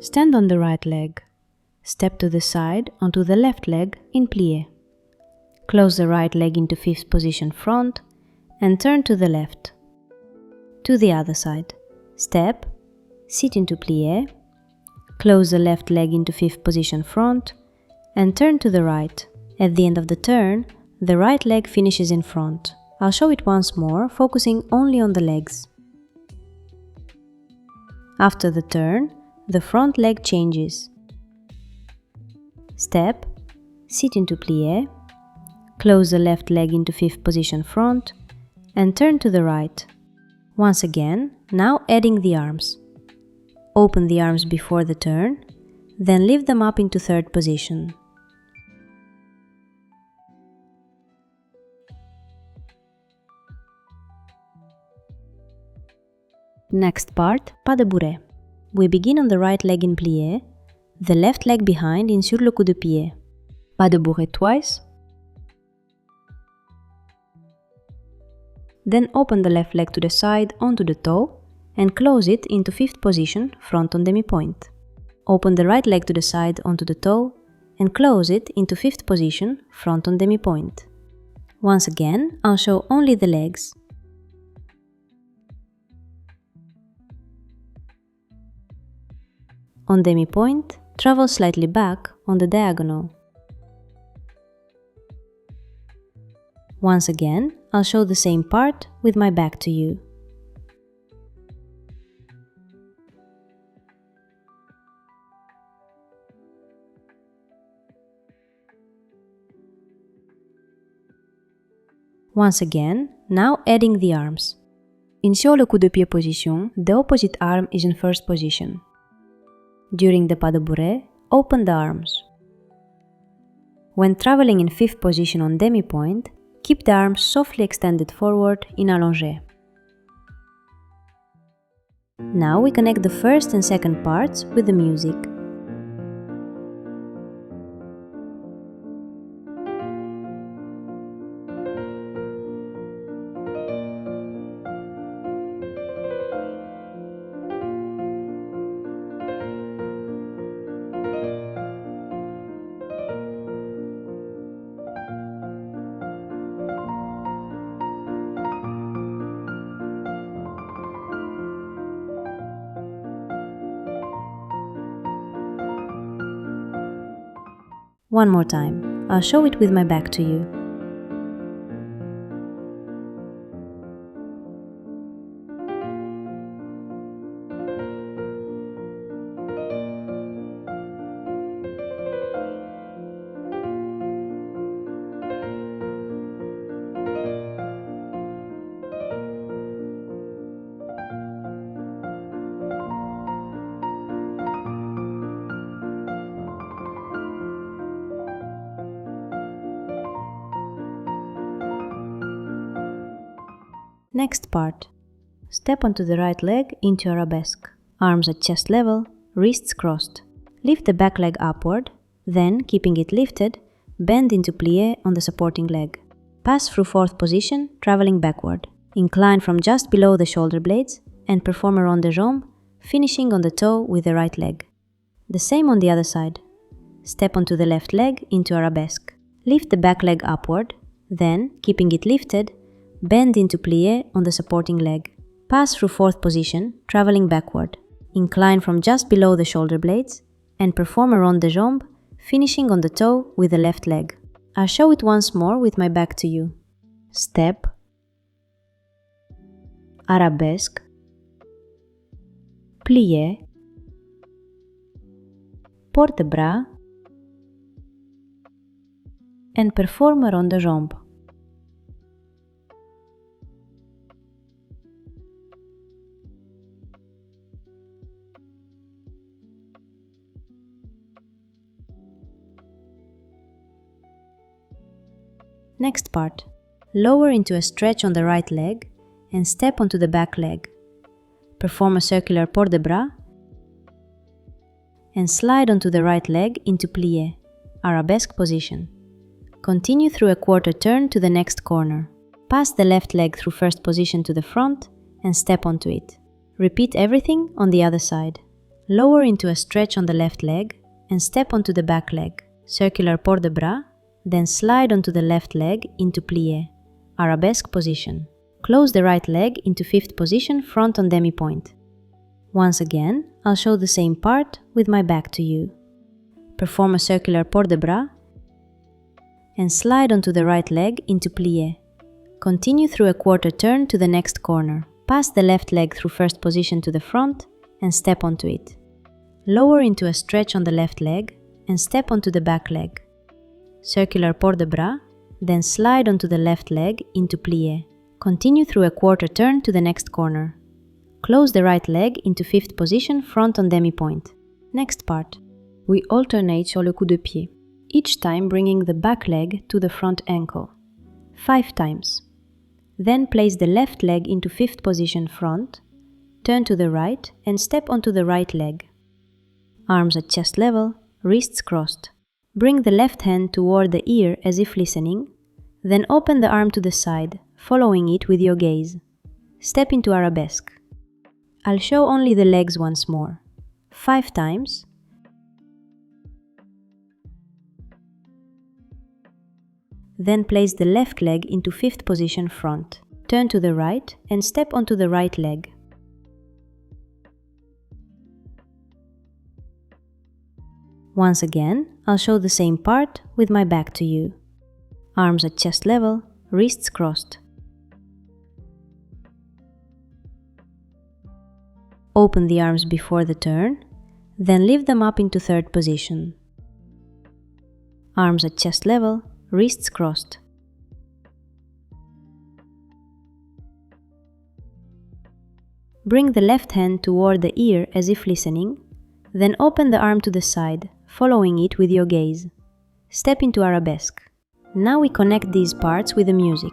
Stand on the right leg. Step to the side onto the left leg in plie. Close the right leg into fifth position front and turn to the left. To the other side. Step, sit into plie, close the left leg into fifth position front and turn to the right. At the end of the turn, the right leg finishes in front. I'll show it once more, focusing only on the legs. After the turn, the front leg changes. Step, sit into plie, close the left leg into fifth position front and turn to the right. Once again, now adding the arms. Open the arms before the turn, then lift them up into third position. Next part, pas de bourrée. We begin on the right leg in plie, the left leg behind in sur le coup de pied. Pas de bourrée twice. Then open the left leg to the side onto the toe and close it into fifth position, front on demi-point. Open the right leg to the side onto the toe and close it into fifth position, front on demi-point. Once again, I'll show only the legs. On demi-point, travel slightly back on the diagonal. Once again, I'll show the same part with my back to you. Once again, now adding the arms. In sur le coup de pied position, the opposite arm is in first position. During the pas de bourrée, open the arms. When traveling in fifth position on demi-point, keep the arms softly extended forward in allongé. Now we connect the first and second parts with the music. One more time. I'll show it with my back to you. Next part. Step onto the right leg into Arabesque. Arms at chest level, wrists crossed. Lift the back leg upward, then, keeping it lifted, bend into plie on the supporting leg. Pass through fourth position, traveling backward. Incline from just below the shoulder blades and perform a rond de jambe, finishing on the toe with the right leg. The same on the other side. Step onto the left leg into Arabesque. Lift the back leg upward, then, keeping it lifted, bend into plie on the supporting leg. Pass through fourth position, traveling backward. Incline from just below the shoulder blades and perform a rond de jambe, finishing on the toe with the left leg. I'll show it once more with my back to you. Step, Arabesque, plie, porte-bras and perform a rond de jambe. Next part. Lower into a stretch on the right leg and step onto the back leg. Perform a circular port de bras and slide onto the right leg into plie, Arabesque position. Continue through a quarter turn to the next corner. Pass the left leg through first position to the front and step onto it. Repeat everything on the other side. Lower into a stretch on the left leg and step onto the back leg. Circular port de bras, then slide onto the left leg into plié, arabesque position. Close the right leg into fifth position, front on demi point. Once again, I'll show the same part with my back to you. Perform a circular port de bras and slide onto the right leg into plié. Continue through a quarter turn to the next corner. Pass the left leg through first position to the front and step onto it. Lower into a stretch on the left leg and step onto the back leg. Circular port de bras, then slide onto the left leg into plié. Continue through a quarter turn to the next corner. Close the right leg into fifth position, front on demi point. Next part. We alternate sur le coup de pied, each time bringing the back leg to the front ankle. 5 times. Then place the left leg into fifth position front, turn to the right and step onto the right leg. Arms at chest level, wrists crossed. Bring the left hand toward the ear as if listening, then open the arm to the side, following it with your gaze. Step into arabesque. I'll show only the legs once more. 5 times. Then place the left leg into fifth position front. Turn to the right and step onto the right leg. Once again, I'll show the same part with my back to you. Arms at chest level, wrists crossed. Open the arms before the turn, then lift them up into third position. Arms at chest level, wrists crossed. Bring the left hand toward the ear as if listening, then open the arm to the side, following it with your gaze. Step into arabesque. Now we connect these parts with the music.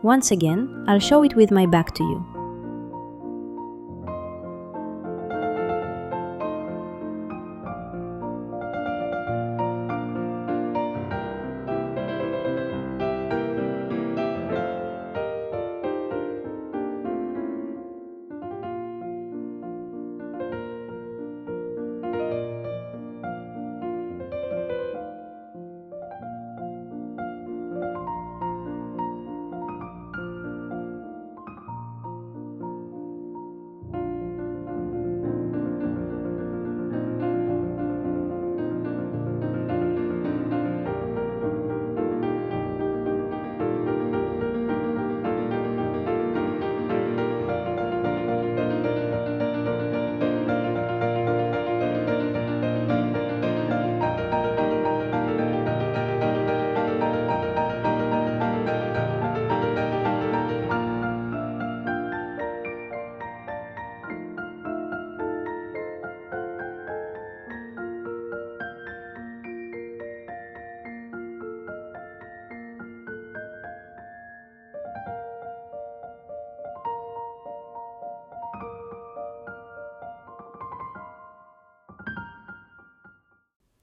Once again, I'll show it with my back to you.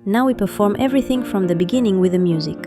Now we perform everything from the beginning with the music.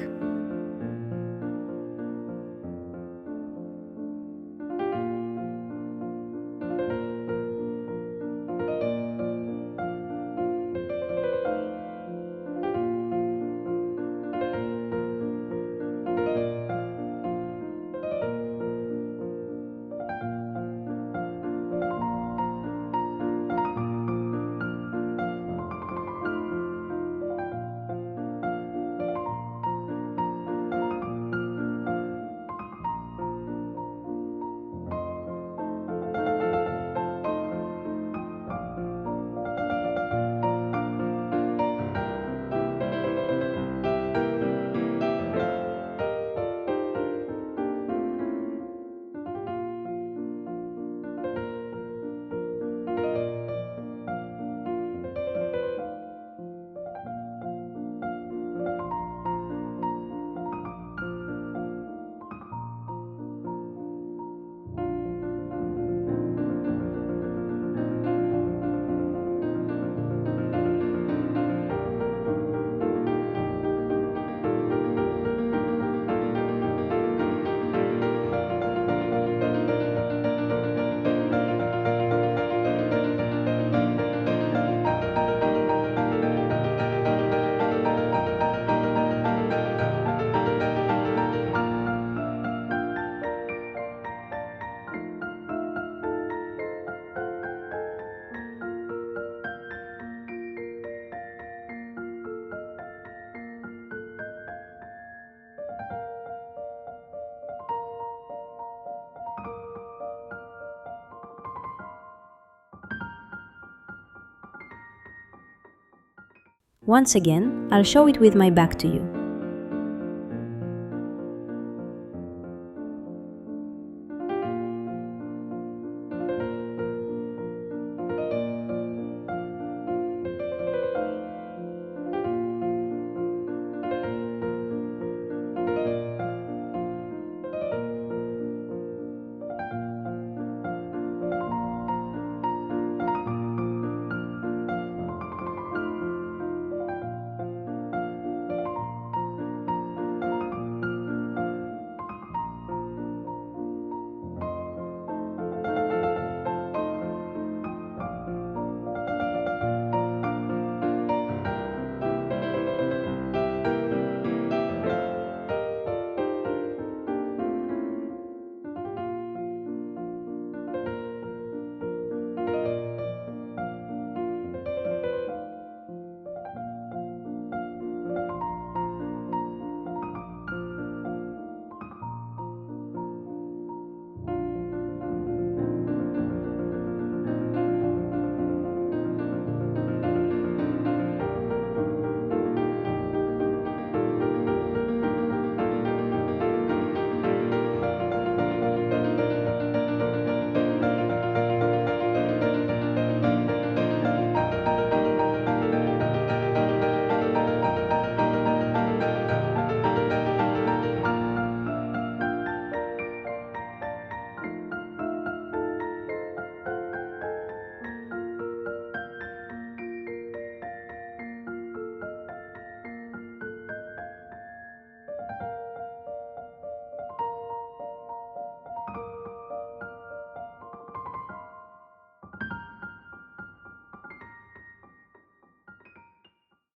Once again, I'll show it with my back to you.